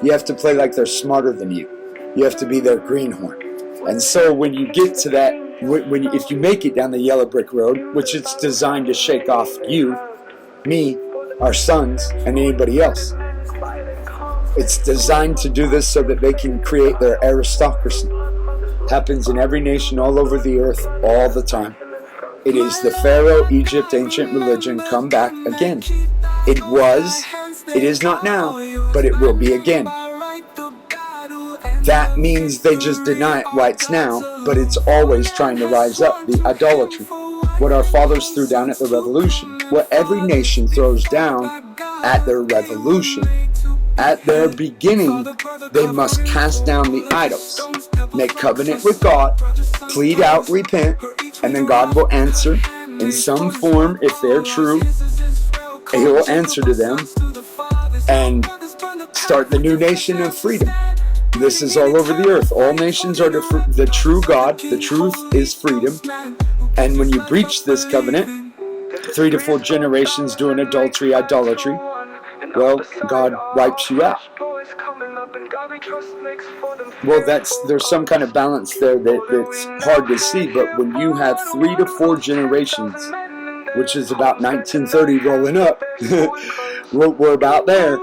You have to play like they're smarter than you. You have to be their greenhorn. And so when you get to that, if you make it down the yellow brick road, which it's designed to shake off you, me, our sons, and anybody else. It's designed to do this so that they can create their aristocracy. Happens in every nation all over the earth all the time. It is the Pharaoh, Egypt, ancient religion come back again. It was, it is not now, but it will be again. That means they just deny it why it's now, but it's always trying to rise up, the idolatry. What our fathers threw down at the revolution. What every nation throws down at their revolution. At their beginning, they must cast down the idols, make covenant with God, plead out, repent, and then God will answer in some form. If they're true, He will answer to them and start the new nation of freedom. This is all over the earth. All nations are the true God. The truth is freedom. And when you breach this covenant, 3 to 4 generations doing adultery, idolatry, well, God wipes you out. Well, there's some kind of balance there that's hard to see, but when you have 3 to 4 generations, which is about 1930 rolling up, we're about there.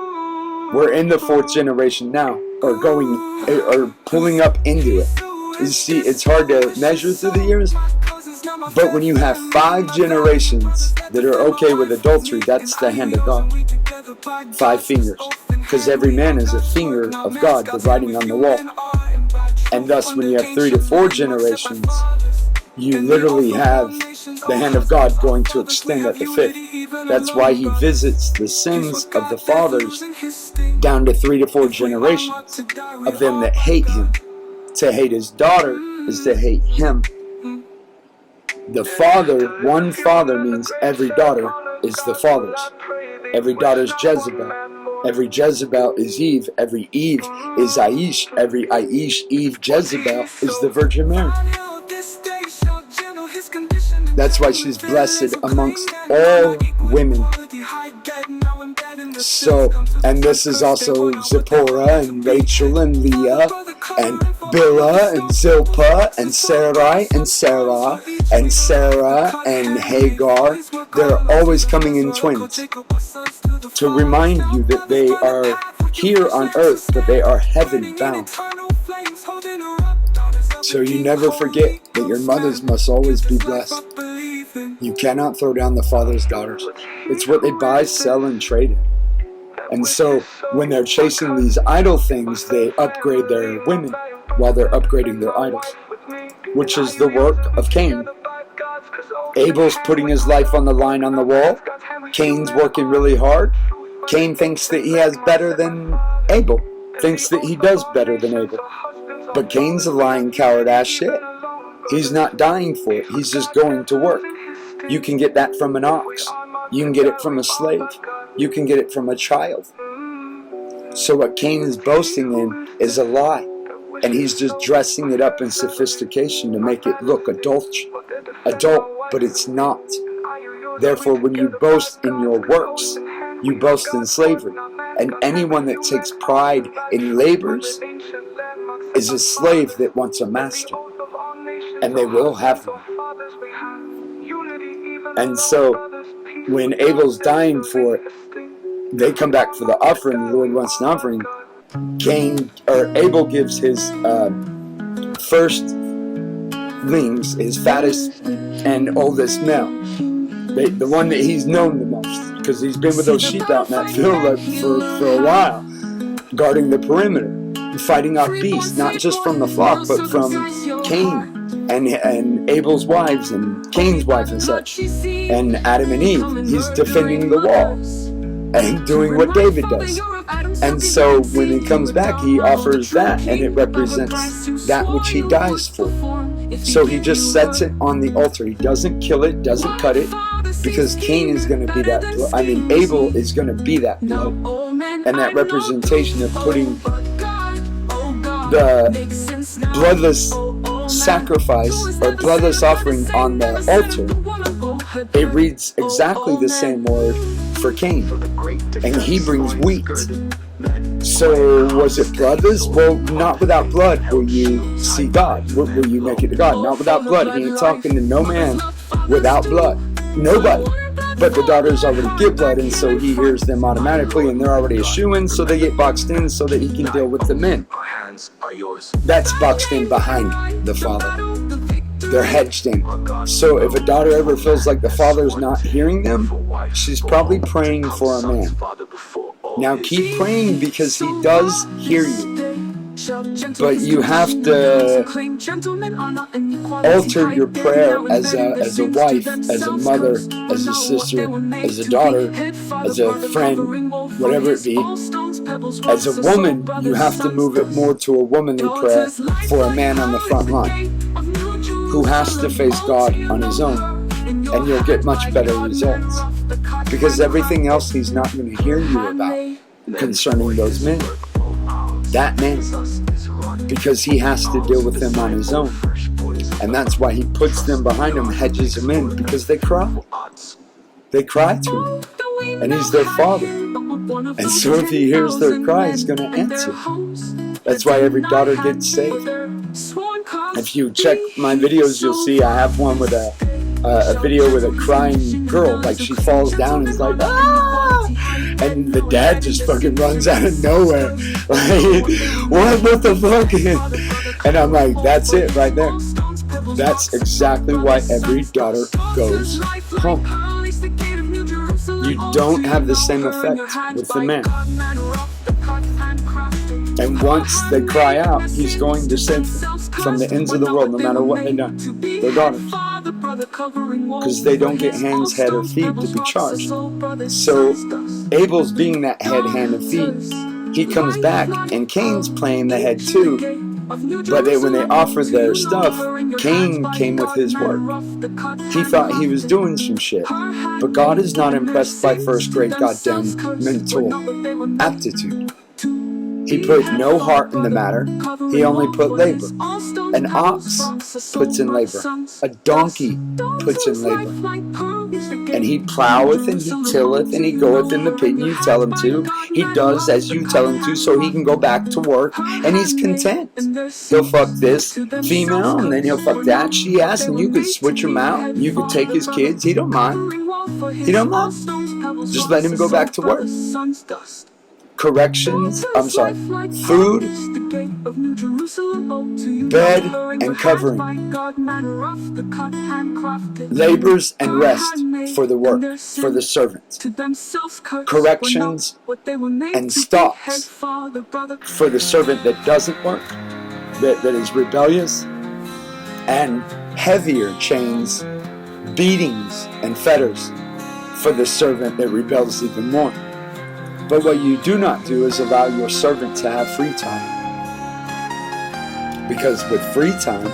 We're in the 4th generation now, or pulling up into it. You see, it's hard to measure through the years, but when you have 5 generations that are okay with adultery, that's the hand of God. 5 fingers, because every man is a finger of God, the writing on the wall. And thus, when you have 3 to 4 generations, you literally have the hand of God going to extend at the 5th. That's why He visits the sins of the fathers down to 3 to 4 generations of them that hate Him. To hate His daughter is to hate Him. The father, one father means every daughter is the father's. Every daughter's Jezebel. Every Jezebel is Eve. Every Eve is Aish. Every Aish, Eve, Jezebel is the Virgin Mary. That's why she's blessed amongst all women. So, and this is also Zipporah and Rachel and Leah and Bilhah and Zilpah and Sarai and Sarah and Sarah and Hagar. They're always coming in twins to remind you that they are here on earth, but they are heaven bound. So you never forget that your mothers must always be blessed. You cannot throw down the father's daughters. It's what they buy, sell, and trade in. And so when they're chasing these idol things, they upgrade their women while they're upgrading their idols, which is the work of Cain. Abel's putting his life on the line on the wall. Cain's working really hard. Cain thinks that he has better than Abel, thinks that he does better than Abel. But Cain's a lying, coward ass shit. He's not dying for it. He's just going to work. You can get that from an ox. You can get it from a slave. You can get it from a child. So what Cain is boasting in is a lie. And he's just dressing it up in sophistication to make it look adult, but it's not. Therefore, when you boast in your works, you boast in slavery. And anyone that takes pride in labors is a slave that wants a master. And they will have one. And so, when Abel's dying for it, they come back for the offering. The Lord wants an offering. Abel gives his firstlings, his fattest and oldest male, the one that he's known the most, because he's been with those sheep out in that field for a while, guarding the perimeter, and fighting off beasts, not just from the flock, but from Cain and Abel's wives and Cain's wife and such, and Adam and Eve. He's defending the wall and doing what David does. And so when he comes back, he offers that, and it represents that which he dies for. So he just sets it on the altar. He doesn't kill it, doesn't cut it, because Cain is going to be that blow. Abel is going to be that blow. And that representation of putting the bloodless sacrifice or bloodless offering on the altar, it reads exactly the same word for Cain, and he brings wheat. So was it bloodless? Well, not without blood will you see God. Will you make it to God? Not without blood. He ain't talking to no man without blood. Nobody. But the daughters already give blood, and so he hears them automatically, and they're already a shoo-in, so they get boxed in so that he can deal with the men. That's boxed in behind the father. They're hedged in. So if a daughter ever feels like the father's not hearing them, she's probably praying for a man. Now keep praying because he does hear you. But you have to alter your prayer as a wife, as a mother, as a sister, as a daughter, as a friend, whatever it be. As a woman, you have to move it more to a womanly prayer for a man on the front line who has to face God on his own, and you'll get much better results. Because everything else he's not going to hear you about concerning those men. That man. Because he has to deal with them on his own. And that's why he puts them behind him, hedges them in, because they cry. They cry to him. And he's their father. And so if he hears their cry, he's going to answer. That's why every daughter gets saved. If you check my videos, you'll see I have one with a video with a crying girl. Like she falls down and is like, ah! And the dad just fucking runs out of nowhere. Like, what the fuck? And I'm like, that's it right there. That's exactly why every daughter goes home. You don't have the same effect with the man. And once they cry out, he's going to save them from the ends of the world, no matter what they've done. Their daughters. Because they don't get hands, head, or feet to be charged. So Abel's being that head, hand, and feet. He comes back, and Cain's playing the head too. But when they offered their stuff, Cain came with his work. He thought he was doing some shit. But God is not impressed by first-grade goddamn mental aptitude. He put no heart in the matter. He only put labor. An ox puts in labor. A donkey puts in labor. And he ploweth and he tilleth and he goeth in the pit and you tell him to. He does as you tell him to so he can go back to work and he's content. He'll fuck this female and then he'll fuck that she-ass and you could switch him out. You could take his kids. He don't mind. He don't mind. Just let him go back to work. Corrections, food, bed, and covering, labors and rest for the work, for the servants, corrections and stocks for the servant that doesn't work, that is rebellious, and heavier chains, beatings, and fetters for the servant that rebels even more. But what you do not do is allow your servant to have free time. Because with free time,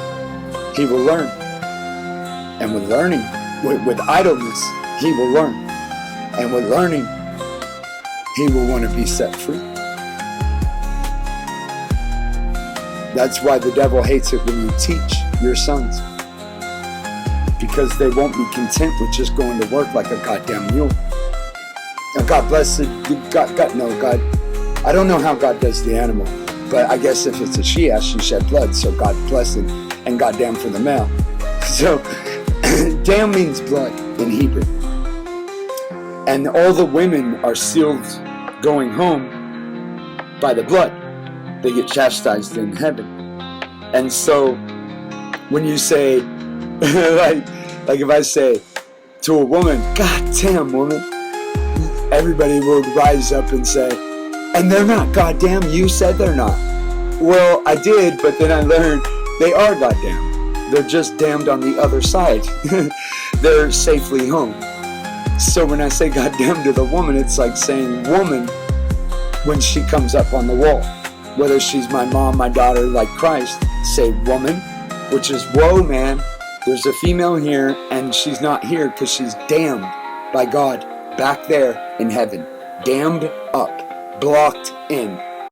he will learn. And with learning, with idleness, he will learn. And with learning, he will want to be set free. That's why the devil hates it when you teach your sons. Because they won't be content with just going to work like a goddamn mule. Now, God bless it. God, I don't know how God does the animal, but I guess if it's a she-ass, she shed blood, so God bless it, and goddamn for the male. So, damn means blood in Hebrew. And all the women are sealed going home by the blood. They get chastised in heaven. And so, when you say, like if I say to a woman, God damn woman, everybody will rise up and say, and they're not goddamn, you said they're not. Well, I did, but then I learned they are goddamn. They're just damned on the other side. They're safely home. So when I say goddamn to the woman, it's like saying woman when she comes up on the wall. Whether she's my mom, my daughter, like Christ, say woman, which is whoa, man. There's a female here, and she's not here because she's damned by God. Back there in heaven, damned up, blocked in.